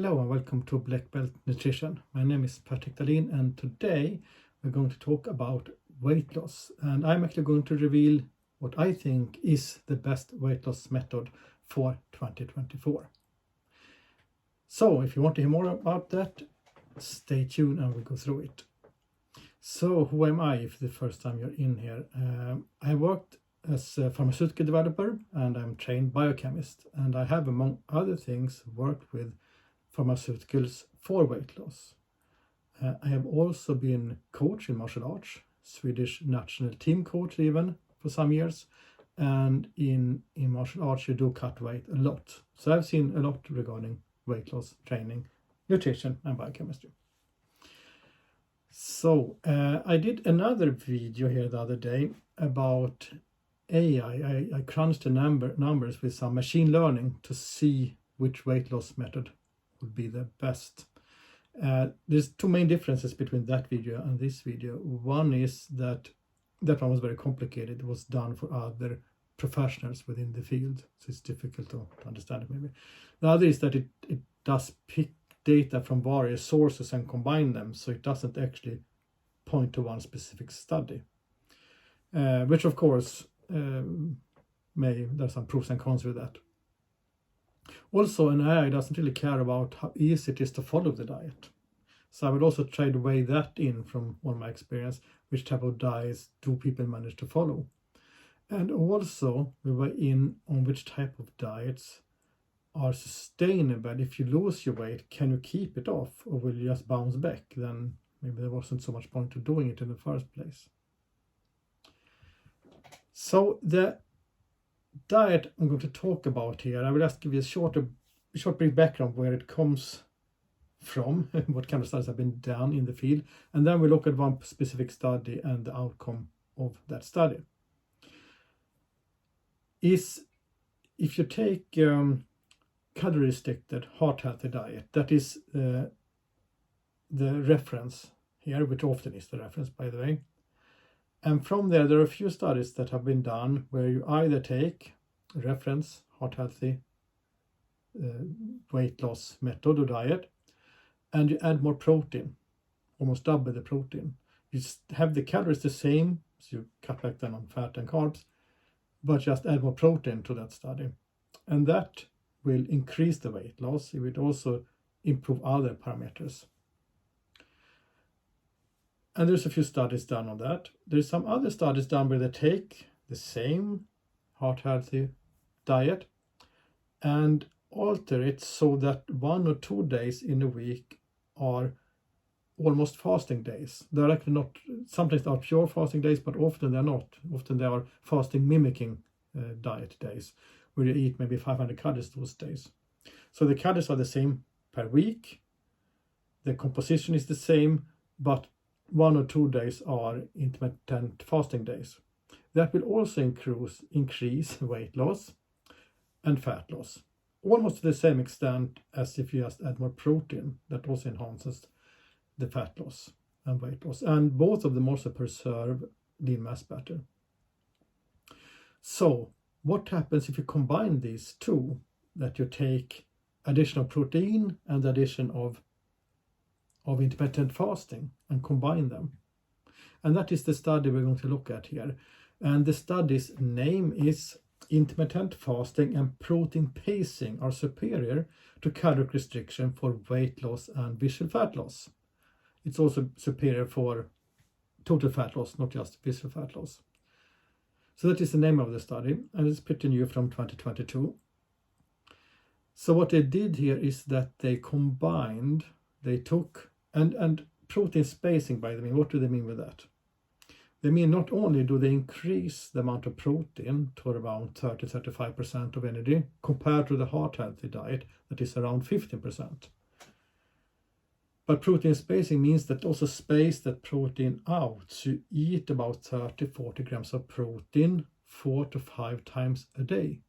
Hello and welcome to Black Belt Nutrition. My name is Patrick Dahlin and today we're going to talk about weight loss, and I'm actually going to reveal what I think is the best weight loss method for 2024. So if you want to hear more about that, stay tuned and we'll go through it. So who am I if the first time you're in here? I worked as a pharmaceutical developer and I'm trained biochemist, and I have, among other things, worked with pharmaceuticals for weight loss. I have also been coach in martial arts, Swedish national team coach even for some years, and in martial arts you do cut weight a lot. So I've seen a lot regarding weight loss training, nutrition and biochemistry. So I did another video here the other day about AI. I crunched the numbers with some machine learning to see which weight loss method would be the best. There's two main differences between that video and this video. One is that one was very complicated. It was done for other professionals within the field, so it's difficult to understand it maybe. The other is that it does pick data from various sources and combine them, so it doesn't actually point to one specific study, which of course there's some pros and cons with that. Also, an AI doesn't really care about how easy it is to follow the diet. So I would also try to weigh that in from all my experience. Which type of diets do people manage to follow? And also we weigh in on which type of diets are sustainable. If you lose your weight, can you keep it off, or will you just bounce back? Then maybe there wasn't so much point to doing it in the first place. So the diet I'm going to talk about here, I will just give you a short brief background where it comes from, what kind of studies have been done in the field, and then we look at one specific study and the outcome of that study. Is if you take calorie restricted heart healthy diet, that is the reference here, which often is the reference by the way. And from there are a few studies that have been done where you either take a reference heart healthy weight loss method or diet and you add more protein, almost double the protein. You have the calories the same, so you cut back then on fat and carbs, but just add more protein to that study. And that will increase the weight loss. It will also improve other parameters. And there's a few studies done on that. There's some other studies done where they take the same heart healthy diet and alter it so that 1 or 2 days in a week are almost fasting days. They're actually not, sometimes they are pure fasting days, but often they're not. Often they are fasting mimicking diet days, where you eat maybe 500 calories those days. So the calories are the same per week. The composition is the same, but 1 or 2 days are intermittent fasting days. That will also increase weight loss and fat loss, almost to the same extent as if you just add more protein. That also enhances the fat loss and weight loss. And both of them also preserve lean mass better. So what happens if you combine these two, that you take additional protein and the addition of intermittent fasting and combine them? And that is the study we're going to look at here. And the study's name is Intermittent Fasting and Protein Pacing are superior to caloric restriction for weight loss and visceral fat loss. It's also superior for total fat loss, not just visceral fat loss. So that is the name of the study, and it's pretty new from 2022. So what they did here is that they took and protein spacing, by the way. What do they mean with that? They mean not only do they increase the amount of protein to around 30-35% of energy compared to the heart healthy diet that is around 15%. But protein spacing means that also space that protein out. So you eat about 30-40 grams of protein 4 to 5 times a day.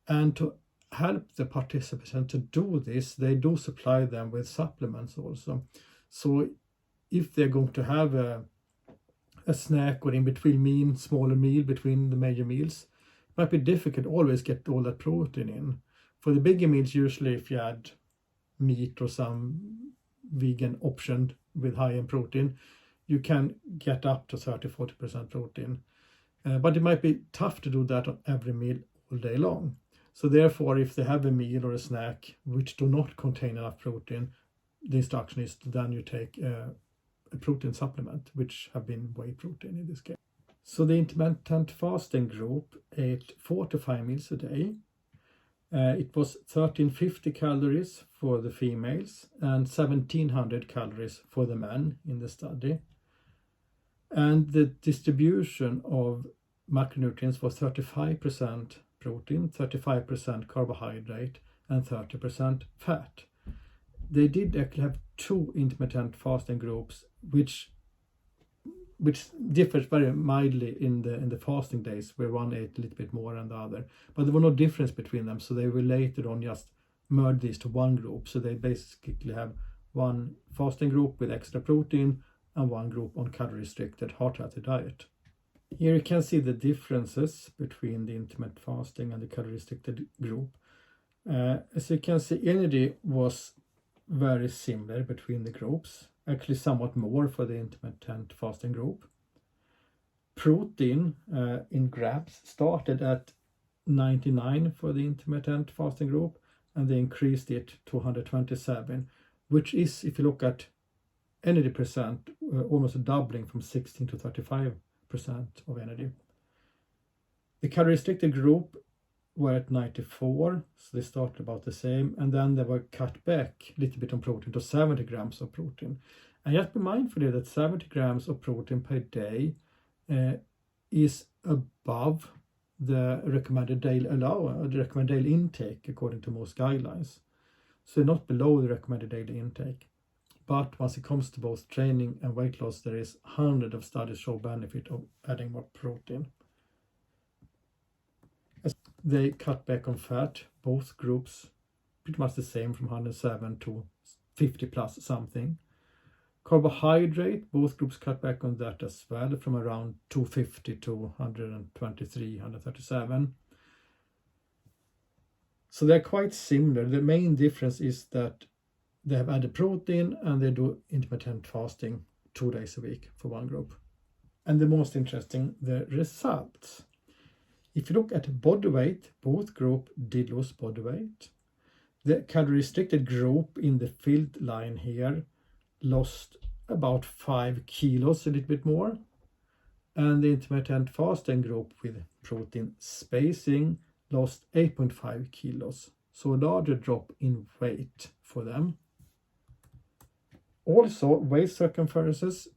And to help the participants to do this, they do supply them with supplements also. So if they're going to have a snack or in between smaller meal between the major meals, it might be difficult to always get all that protein in. For the bigger meals, usually if you add meat or some vegan option with high-end protein, you can get up to 30-40% protein. But it might be tough to do that on every meal all day long. So therefore, if they have a meal or a snack which do not contain enough protein, the instruction is to then you take a protein supplement, which have been whey protein in this case. So the intermittent fasting group ate 4 to 5 meals a day. It was 1350 calories for the females and 1700 calories for the men in the study. And the distribution of macronutrients was 35% protein, 35% carbohydrate, and 30% fat. They did actually have 2 intermittent fasting groups, which differs very mildly in the fasting days, where one ate a little bit more than the other. But there was no difference between them, so they will later on just merge these to one group. So they basically have one fasting group with extra protein and one group on calorie-restricted heart-healthy diet. Here you can see the differences between the intermittent fasting and the calorie-restricted group. As you can see, energy was very similar between the groups, actually somewhat more for the intermittent fasting group. Protein in grams started at 99 for the intermittent fasting group, and they increased it to 127, which is, if you look at energy percent, almost a doubling from 16 to 35% of energy. The calorie-restricted group were at 94, so they started about the same, and then they were cut back a little bit on protein to 70 grams of protein. And just be mindful here that 70 grams of protein per day is above the recommended daily intake according to most guidelines. So not below the recommended daily intake. But once it comes to both training and weight loss, there is hundreds of studies show benefit of adding more protein. As they cut back on fat, both groups pretty much the same, from 107 to 50 plus something. Carbohydrate, both groups cut back on that as well, from around 250 to 123, 137. So they're quite similar. The main difference is that they have added protein and they do intermittent fasting 2 days a week for one group. And the most interesting, the results. If you look at body weight, both groups did lose body weight. The calorie-restricted group in the filled line here lost about 5 kilos, a little bit more. And the intermittent fasting group with protein spacing lost 8.5 kilos. So a larger drop in weight for them. Also, waist circumferences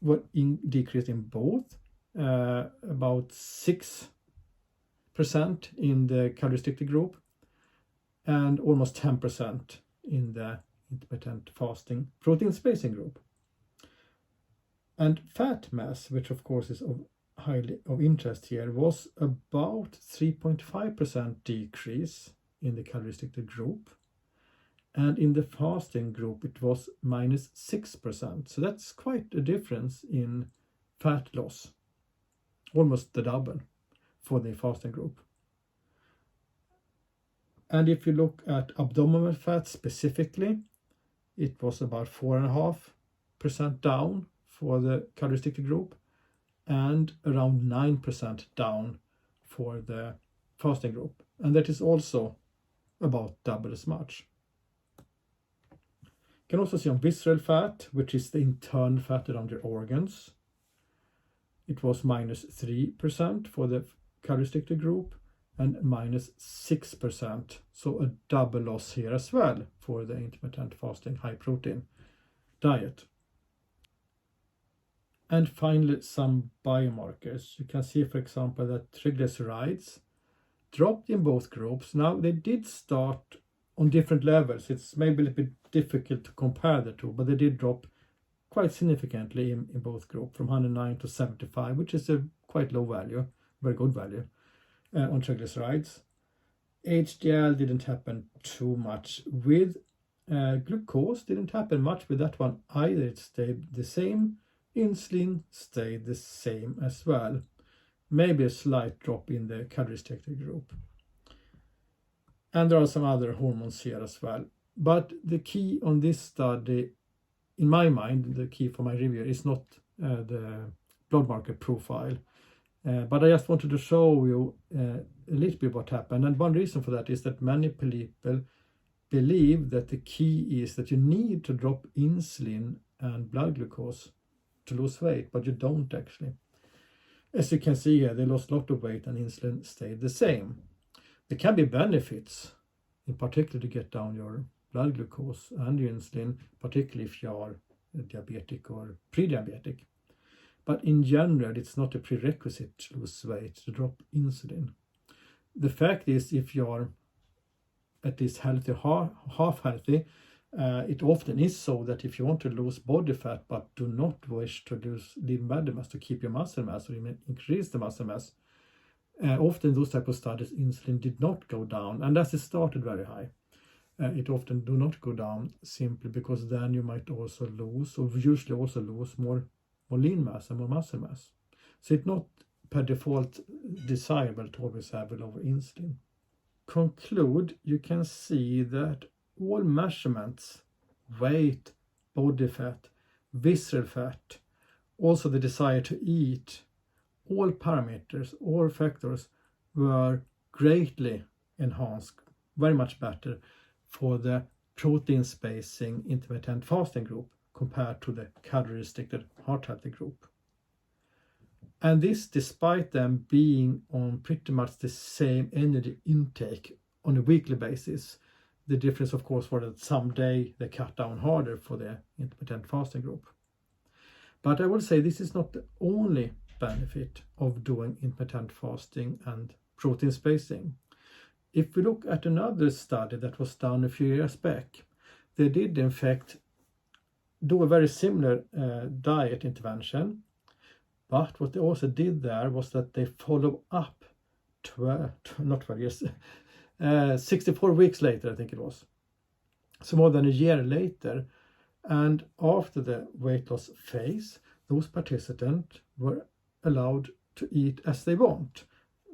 were decreased in both, about 6% in the calorie-restricted group and almost 10% in the intermittent fasting protein spacing group. And fat mass, which of course is highly of interest here, was about 3.5% decrease in the calorie-restricted group. And in the fasting group, it was minus 6%. So that's quite a difference in fat loss, almost the double for the fasting group. And if you look at abdominal fat specifically, it was about 4.5% down for the calorie-restricted group and around 9% down for the fasting group. And that is also about double as much. You can also see on visceral fat, which is the internal fat around your organs. It was minus 3% for the calorie-restricted group and minus 6%. So a double loss here as well for the intermittent fasting high protein diet. And finally, some biomarkers. You can see, for example, that triglycerides dropped in both groups. Now, they did start on different levels. It's maybe a little bit difficult to compare the two, but they did drop quite significantly in both groups, from 109 to 75, which is a quite low value, very good value on triglycerides. HDL didn't happen too much with glucose, didn't happen much with that one either. It stayed the same. Insulin stayed the same as well. Maybe a slight drop in the calorie-restricted group. And there are some other hormones here as well. But the key on this study, in my mind, the key for my review is not the blood marker profile. But I just wanted to show you a little bit what happened. And one reason for that is that many people believe that the key is that you need to drop insulin and blood glucose to lose weight, but you don't actually. As you can see here, they lost a lot of weight and insulin stayed the same. There can be benefits, in particular to get down your blood glucose and your insulin, particularly if you are diabetic or pre-diabetic. But in general, it's not a prerequisite to lose weight to drop insulin. The fact is, if you're at least healthy, half healthy, it often is so that if you want to lose body fat but do not wish to lose lean body mass, to keep your muscle mass or even increase the muscle mass, often those type of studies, insulin did not go down, and as it started very high. It often do not go down simply because then you might also lose, or usually also lose more lean mass and more muscle mass. So it's not per default desirable to always have a lower insulin. Conclude, you can see that all measurements, weight, body fat, visceral fat, also the desire to eat, all parameters, all factors were greatly enhanced, very much better for the protein spacing intermittent fasting group compared to the calorie restricted heart healthy group. And this despite them being on pretty much the same energy intake on a weekly basis. The difference, of course, was that someday they cut down harder for the intermittent fasting group. But I would say this is not the only benefit of doing intermittent fasting and protein spacing. If we look at another study that was done a few years back, they did in fact do a very similar diet intervention, but what they also did there was that they followed up 64 weeks later, I think it was, so more than a year later, and after the weight loss phase, those participants were allowed to eat as they want,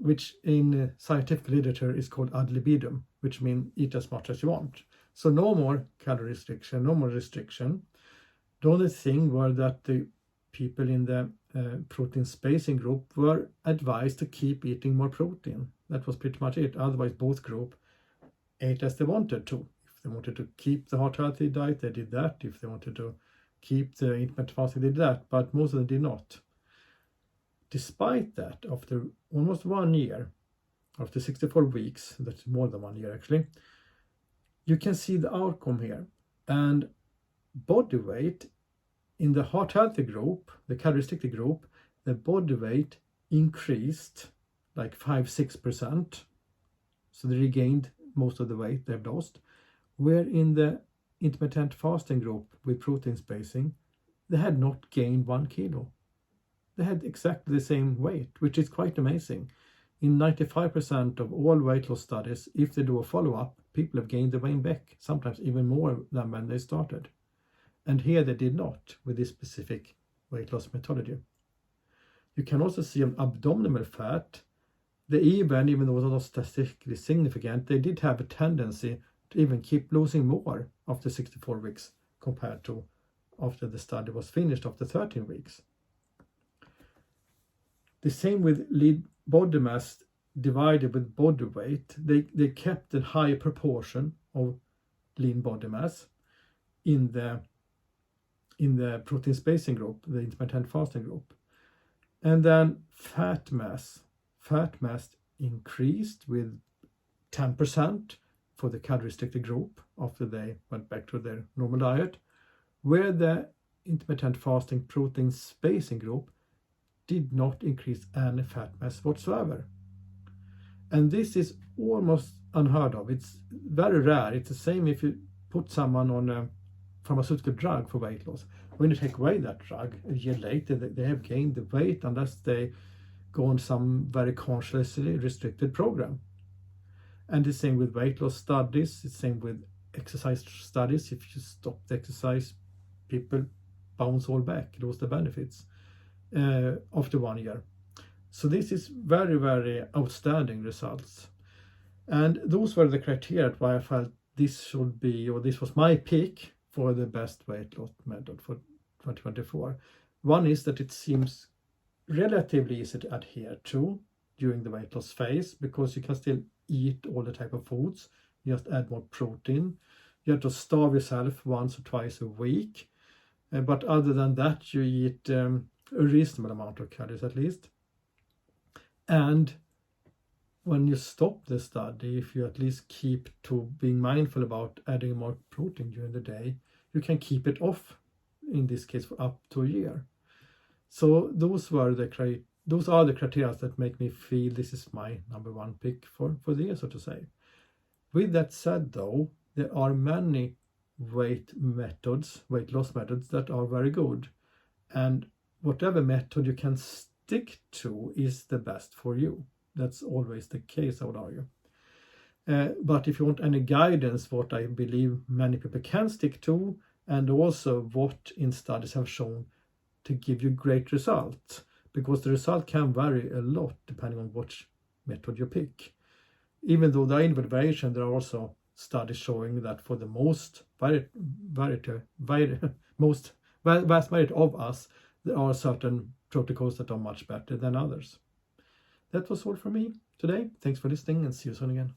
which in scientific literature is called ad libitum, which means eat as much as you want. So no more calorie restriction, no more restriction. The only thing was that the people in the protein spacing group were advised to keep eating more protein. That was pretty much it. Otherwise, both groups ate as they wanted to. If they wanted to keep the heart healthy diet, they did that. If they wanted to keep the intermittent fasting, they did that. But most of them did not. Despite that, after almost 1 year, after 64 weeks, that's more than 1 year actually, you can see the outcome here. And body weight in the heart healthy group, the calorie restricted group, the body weight increased like 5-6%. So they regained most of the weight they've lost. Where in the intermittent fasting group with protein spacing, they had not gained 1 kilo. They had exactly the same weight, which is quite amazing. In 95% of all weight loss studies, if they do a follow-up, people have gained the weight back, sometimes even more than when they started. And here they did not with this specific weight loss methodology. You can also see on abdominal fat, even though it was not statistically significant, they did have a tendency to even keep losing more after 64 weeks compared to after the study was finished after 13 weeks. The same with lean body mass divided with body weight. They kept a higher proportion of lean body mass in the protein spacing group, the intermittent fasting group. And then fat mass increased with 10% for the calorie restricted group after they went back to their normal diet, where the intermittent fasting protein spacing group did not increase any fat mass whatsoever. And this is almost unheard of. It's very rare. It's the same if you put someone on a pharmaceutical drug for weight loss. When you take away that drug, a year later, they have gained the weight unless they go on some very consciously restricted program. And the same with weight loss studies, the same with exercise studies. If you stop the exercise, people bounce all back, lose the benefits after 1 year. So this is very, very outstanding results. And those were the criteria why I felt this should be, or this was my pick for the best weight loss method for 2024. One is that it seems relatively easy to adhere to during the weight loss phase, because you can still eat all the type of foods. You just add more protein. You have to starve yourself once or twice a week. But other than that, you eat a reasonable amount of calories at least. And when you stop the study, if you at least keep to being mindful about adding more protein during the day, you can keep it off, in this case, for up to a year. So those are the criteria that make me feel this is my number one pick for the year, so to say. With that said, though, there are many weight loss methods that are very good, and whatever method you can stick to is the best for you. That's always the case, I would argue. But if you want any guidance, what I believe many people can stick to, and also what in studies have shown to give you great results, because the result can vary a lot depending on which method you pick. Even though there are individual variation, there are also studies showing that for the vast majority of us, there are certain protocols that are much better than others. That was all from me today. Thanks for listening, and see you soon again.